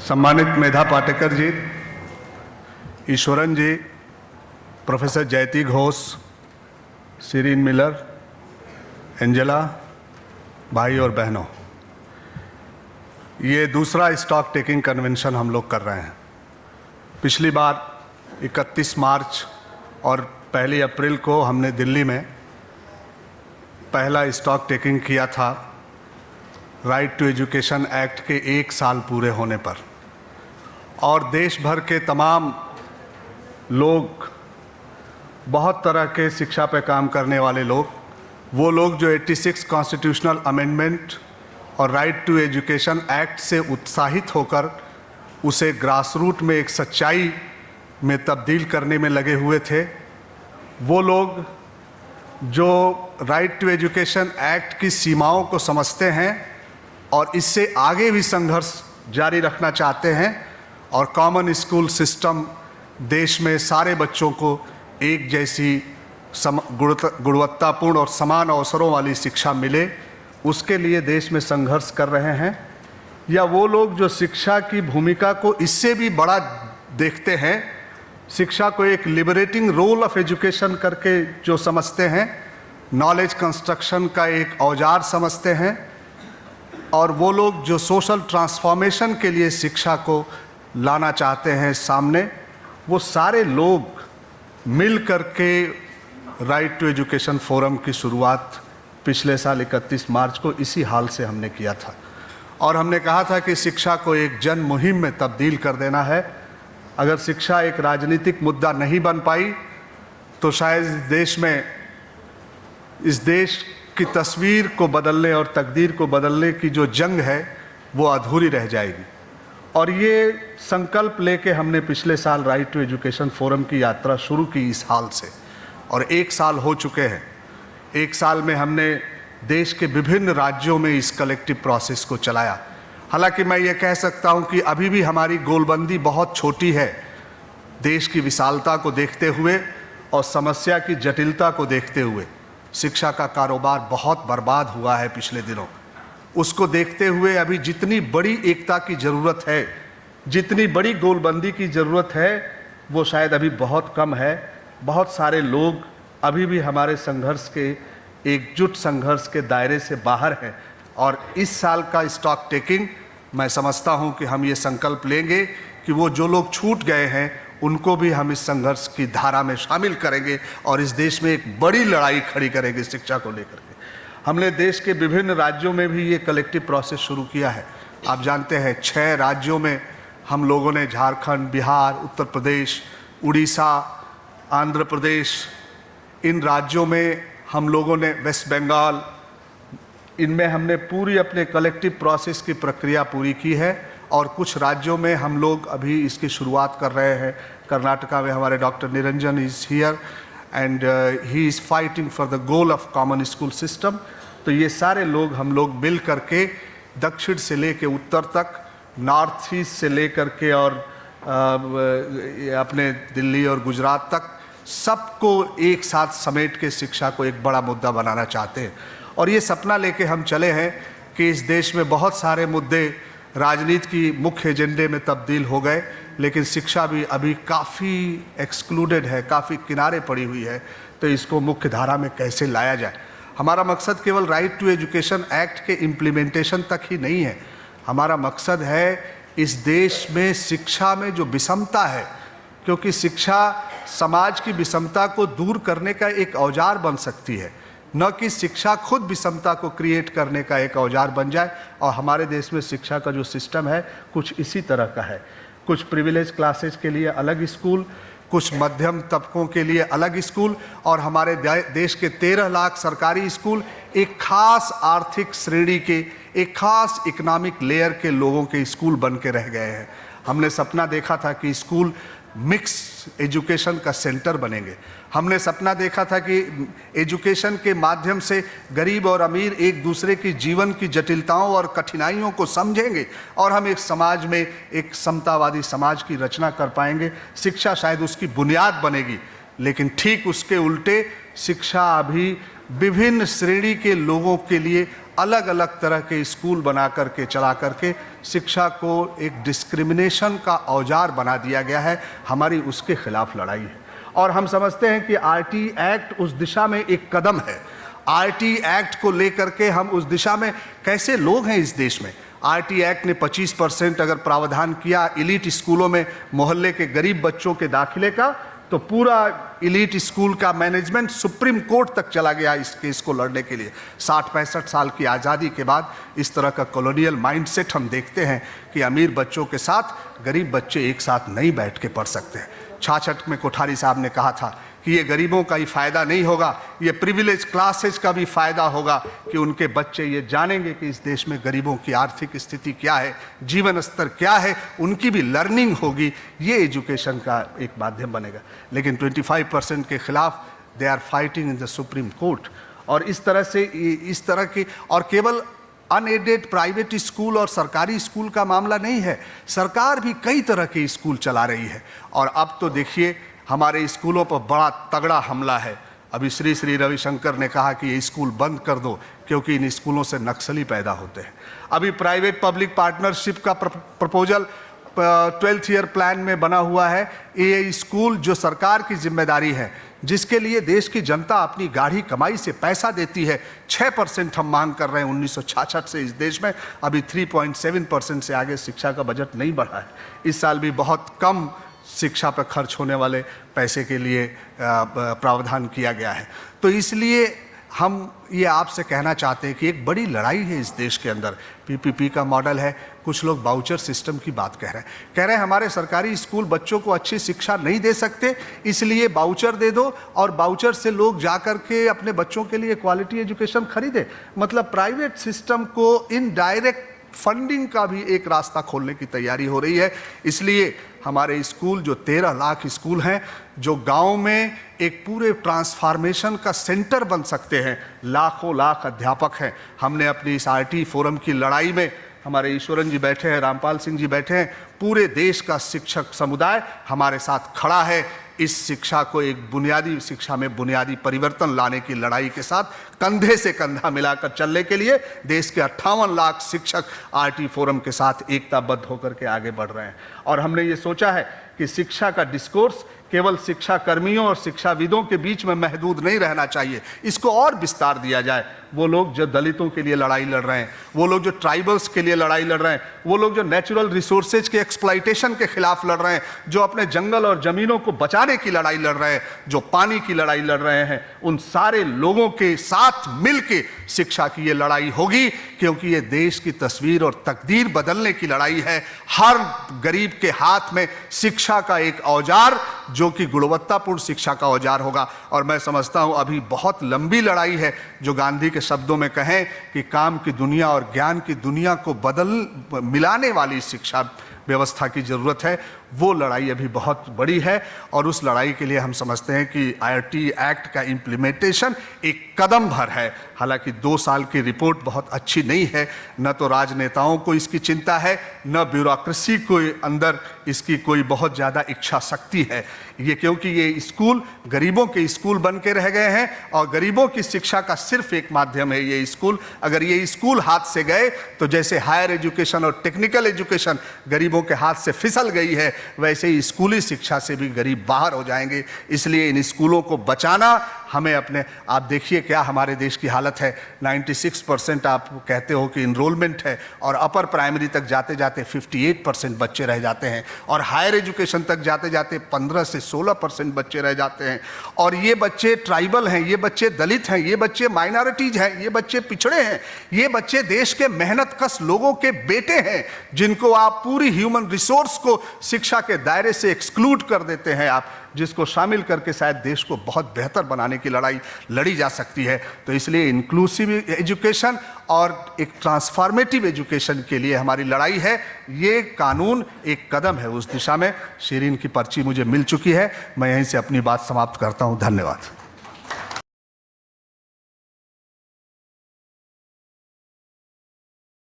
सम्मानित मेधा पाटेकर जी, ईश्वरन जी, प्रोफेसर जयती Ghosh, serine Miller, Angela, भाई और बहनों, ये दूसरा स्टॉक टेकिंग कन्वेंशन हम लोग कर रहे हैं। पिछली बार 31 मार्च और 1 अप्रैल को हमने दिल्ली में पहला स्टॉक टेकिंग किया था राइट टू एजुकेशन एक्ट के 1 साल पूरे होने पर, और देश भर के तमाम लोग, बहुत तरह के शिक्षा पे काम करने वाले लोग, वो लोग जो 86 कॉन्स्टिट्यूशनल अमेंडमेंट और राइट टू एजुकेशन एक्ट से उत्साहित होकर उसे ग्रासरूट में एक सच्चाई में तब्दील करने में लगे हुए थे, वो लोग जो राइट टू एजुकेशन एक्ट की सीमाओं को समझते हैं और इससे आगे भी संघर्ष जारी रखना चाहते हैं और कॉमन स्कूल सिस्टम देश में सारे बच्चों को एक जैसी गुणवत्तापूर्ण और समान अवसरों वाली शिक्षा मिले, उसके लिए देश में संघर्ष कर रहे हैं, या वो लोग जो शिक्षा की भूमिका को इससे भी बड़ा देखते हैं, शिक्षा को एक लिबरेटिंग रोल ऑफ एजुकेशन करके जो समझते हैं, नॉलेज कंस्ट्रक्शन का एक औजार समझते हैं, और वो लोग जो सोशल ट्रांसफॉर्मेशन के लिए शिक्षा को लाना चाहते हैं सामने, वो सारे लोग मिल करके राइट टू एजुकेशन फोरम की शुरुआत पिछले साल 31 मार्च को इसी हाल से हमने किया था। और हमने कहा था कि शिक्षा को एक जन मुहिम में तब्दील कर देना है। अगर शिक्षा एक राजनीतिक मुद्दा नहीं बन पाई तो शायद इस देश की तस्वीर को बदलने और तकदीर को बदलने की जो जंग है वो अधूरी रह जाएगी। और ये संकल्प लेके हमने पिछले साल राइट टू एजुकेशन फोरम की यात्रा शुरू की इस हाल से, और 1 साल हो चुके हैं। 1 साल में हमने देश के विभिन्न राज्यों में इस कलेक्टिव प्रोसेस को चलाया। हालांकि मैं ये कह सकता हूँ कि अभी भी हमारी गोलबंदी बहुत छोटी है। देश की विशालता को देखते हुए और समस्या की जटिलता को देखते हुए शिक्षा का कारोबार बहुत बर्बाद हुआ है पिछले दिनों। उसको देखते हुए अभी जितनी बड़ी एकता की ज़रूरत है, जितनी बड़ी गोलबंदी की ज़रूरत है, वो शायद अभी बहुत कम है। बहुत सारे लोग अभी भी हमारे संघर्ष के, एकजुट संघर्ष के दायरे से बाहर हैं। और इस साल का स्टॉक टेकिंग, मैं समझता हूँ कि हम ये संकल्प लेंगे कि वो जो लोग छूट गए हैं उनको भी हम इस संघर्ष की धारा में शामिल करेंगे और इस देश में एक बड़ी लड़ाई खड़ी करेंगे शिक्षा को लेकर के। हमने देश के विभिन्न राज्यों में भी ये कलेक्टिव प्रोसेस शुरू किया है। आप जानते हैं 6 राज्यों में हम लोगों ने, झारखंड, बिहार, उत्तर प्रदेश, उड़ीसा, आंध्र प्रदेश, इन राज्यों में हम लोगों ने, वेस्ट बंगाल, इनमें हमने पूरी अपने कलेक्टिव प्रोसेस की प्रक्रिया पूरी की है। और कुछ राज्यों में हम लोग अभी इसकी शुरुआत कर रहे हैं। कर्नाटका में हमारे doctor Niranjan is here and he is fighting for the goal of common school system. तो ये सारे लोग, हम लोग मिल करके दक्षिण से लेके उत्तर तक, नॉर्थ ईस्ट से लेकर के और अपने दिल्ली और गुजरात तक, सबको एक साथ समेट के शिक्षा को एक बड़ा मुद्दा बनाना चाहते हैं। और ये सपना लेके हम चले हैं कि इस देश में बहुत सारे मुद्दे राजनीति की मुख्य एजेंडे में तब्दील हो गए, लेकिन शिक्षा भी अभी काफ़ी एक्सक्लूडेड है, काफ़ी किनारे पड़ी हुई है। तो इसको मुख्य धारा में कैसे लाया जाए। हमारा मकसद केवल राइट टू एजुकेशन एक्ट के इम्प्लीमेंटेशन तक ही नहीं है। हमारा मकसद है इस देश में शिक्षा में जो विषमता है, क्योंकि शिक्षा समाज की विषमता को दूर करने का एक औजार बन सकती है, न कि शिक्षा खुद विषमता को क्रिएट करने का एक औजार बन जाए। और हमारे देश में शिक्षा का जो सिस्टम है कुछ इसी तरह का है। कुछ प्रिविलेज क्लासेस के लिए अलग स्कूल, कुछ मध्यम तबकों के लिए अलग स्कूल, और हमारे देश के 13 लाख सरकारी स्कूल एक खास आर्थिक श्रेणी के, एक खास इकोनॉमिक लेयर के लोगों के स्कूल बन के रह गए हैं। हमने सपना देखा था कि स्कूल मिक्स एजुकेशन का सेंटर बनेंगे। हमने सपना देखा था कि एजुकेशन के माध्यम से गरीब और अमीर एक दूसरे की जीवन की जटिलताओं और कठिनाइयों को समझेंगे और हम एक समाज में, एक समतावादी समाज की रचना कर पाएंगे। शिक्षा शायद उसकी बुनियाद बनेगी, लेकिन ठीक उसके उल्टे शिक्षा अभी विभिन्न श्रेणी के लोगों के लिए अलग अलग तरह के स्कूल बना करके, चला करके शिक्षा को एक डिस्क्रिमिनेशन का औजार बना दिया गया है, हमारी उसके खिलाफ लड़ाई है। और हम समझते हैं कि आरटी एक्ट उस दिशा में एक कदम है। आरटी एक्ट को लेकर के हम उस दिशा में, कैसे लोग हैं इस देश में, आरटी एक्ट ने 25% अगर प्रावधान किया इलीट स्कूलों में मोहल्ले के गरीब बच्चों के दाखिले का, तो पूरा इलीट स्कूल का मैनेजमेंट सुप्रीम कोर्ट तक चला गया इस केस को लड़ने के लिए। 60-65 साल की आज़ादी के बाद इस तरह का कॉलोनियल माइंडसेट हम देखते हैं कि अमीर बच्चों के साथ गरीब बच्चे एक साथ नहीं बैठ के पढ़ सकते हैं। 66 में कोठारी साहब ने कहा था कि ये गरीबों का ही फ़ायदा नहीं होगा, ये प्रिविलेज क्लासेस का भी फ़ायदा होगा कि उनके बच्चे ये जानेंगे कि इस देश में गरीबों की आर्थिक स्थिति क्या है, जीवन स्तर क्या है, उनकी भी लर्निंग होगी, ये एजुकेशन का एक माध्यम बनेगा। लेकिन 25% के खिलाफ they are fighting in the supreme court. और इस तरह की और केवल अनएडेड प्राइवेट स्कूल और सरकारी स्कूल का मामला नहीं है, सरकार भी कई तरह के स्कूल चला रही है। और अब तो देखिए हमारे स्कूलों पर बड़ा तगड़ा हमला है। अभी श्री रविशंकर ने कहा कि ये स्कूल बंद कर दो क्योंकि इन स्कूलों से नक्सली पैदा होते हैं। अभी प्राइवेट पब्लिक पार्टनरशिप का प्रपोजल 12th ईयर प्लान में बना हुआ है। ये स्कूल जो सरकार की जिम्मेदारी है, जिसके लिए देश की जनता अपनी गाढ़ी कमाई से पैसा देती है, 6% हम मांग कर रहे हैं 1966 से इस देश में। अभी 3.7% से आगे शिक्षा का बजट नहीं बढ़ा है। इस साल भी बहुत कम शिक्षा पर खर्च होने वाले पैसे के लिए प्रावधान किया गया है। तो इसलिए हम ये आपसे कहना चाहते हैं कि एक बड़ी लड़ाई है इस देश के अंदर। पीपीपी का मॉडल है, कुछ लोग बाउचर सिस्टम की बात कह रहे हैं हमारे सरकारी स्कूल बच्चों को अच्छी शिक्षा नहीं दे सकते, इसलिए बाउचर दे दो और बाउचर से लोग जाकर के अपने बच्चों के लिए क्वालिटी एजुकेशन खरीदे। मतलब प्राइवेट सिस्टम को इनडायरेक्ट फंडिंग का भी एक रास्ता खोलने की तैयारी हो रही है। इसलिए हमारे स्कूल जो 13 लाख स्कूल हैं, जो गांव में एक पूरे ट्रांसफॉर्मेशन का सेंटर बन सकते हैं, लाखों लाख अध्यापक हैं। हमने अपनी इस आरटी फोरम की लड़ाई में, हमारे ईश्वरन जी बैठे हैं, रामपाल सिंह जी बैठे हैं, पूरे देश का शिक्षक समुदाय हमारे साथ खड़ा है इस शिक्षा को एक बुनियादी शिक्षा में बुनियादी परिवर्तन लाने की लड़ाई के साथ कंधे से कंधा मिलाकर चलने के लिए देश के 58 लाख शिक्षक आरटी फोरम के साथ एकताबद्ध होकर के आगे बढ़ रहे हैं। और हमने ये सोचा है कि शिक्षा का डिस्कोर्स केवल शिक्षा कर्मियों और शिक्षाविदों के बीच में महदूद नहीं रहना चाहिए, इसको और विस्तार दिया जाए। वो लोग जो दलितों के लिए लड़ाई लड़ रहे हैं, वो लोग जो ट्राइबल्स के लिए लड़ाई लड़ रहे हैं, वो लोग जो नेचुरल रिसोर्सेज के एक्सप्लॉइटेशन के खिलाफ लड़ रहे हैं, जो अपने जंगल और जमीनों को बचाने की लड़ाई लड़ रहे हैं, जो पानी की लड़ाई लड़ रहे हैं, उन सारे लोगों के साथ मिलके शिक्षा की ये लड़ाई होगी, क्योंकि ये देश की तस्वीर और तकदीर बदलने की लड़ाई है। हर गरीब के हाथ में शिक्षा का एक औजार, जो कि गुणवत्तापूर्ण शिक्षा का औजार होगा। और मैं समझता हूं अभी बहुत लंबी लड़ाई है, जो गांधी के शब्दों में कहें कि काम की दुनिया और ज्ञान की दुनिया को मिलाने वाली शिक्षा व्यवस्था की ज़रूरत है। वो लड़ाई अभी बहुत बड़ी है और उस लड़ाई के लिए हम समझते हैं कि आरटी एक्ट का इम्प्लीमेंटेशन एक कदम भर है। हालांकि 2 साल की रिपोर्ट बहुत अच्छी नहीं है, न तो राजनेताओं को इसकी चिंता है, न ब्यूरोक्रेसी को अंदर इसकी कोई बहुत ज़्यादा इच्छा शक्ति है। ये क्योंकि ये स्कूल गरीबों के स्कूल बन के रह गए हैं और गरीबों की शिक्षा का सिर्फ एक माध्यम है ये स्कूल। अगर ये स्कूल हाथ से गए तो जैसे हायर एजुकेशन और टेक्निकल एजुकेशन गरीबों के हाथ से फिसल गई है, वैसे ही स्कूली शिक्षा से भी गरीब बाहर हो जाएंगे। इसलिए इन स्कूलों को बचाना हमें अपने, आप देखिए क्या हमारे देश की हालत है। 96% आप कहते हो कि इनरोलमेंट है और अपर प्राइमरी तक जाते जाते 58% बच्चे रह जाते हैं और हायर एजुकेशन तक जाते जाते 15 से 16% बच्चे रह जाते हैं। और ये बच्चे ट्राइबल हैं, ये बच्चे दलित हैं, ये बच्चे माइनॉरिटीज हैं, ये बच्चे पिछड़े हैं, ये बच्चे देश के मेहनतकश लोगों के बेटे हैं, जिनको आप पूरी ह्यूमन रिसोर्स को शिक्षा के दायरे से एक्सक्लूड कर देते हैं आप, जिसको शामिल करके शायद देश को बहुत बेहतर बनाने की लड़ाई लड़ी जा सकती है। तो इसलिए इंक्लूसिव एजुकेशन और एक ट्रांसफॉर्मेटिव एजुकेशन के लिए हमारी लड़ाई है। ये कानून एक कदम है उस दिशा में। शीरीन की पर्ची मुझे मिल चुकी है, मैं यहीं से अपनी बात समाप्त करता हूँ। धन्यवाद।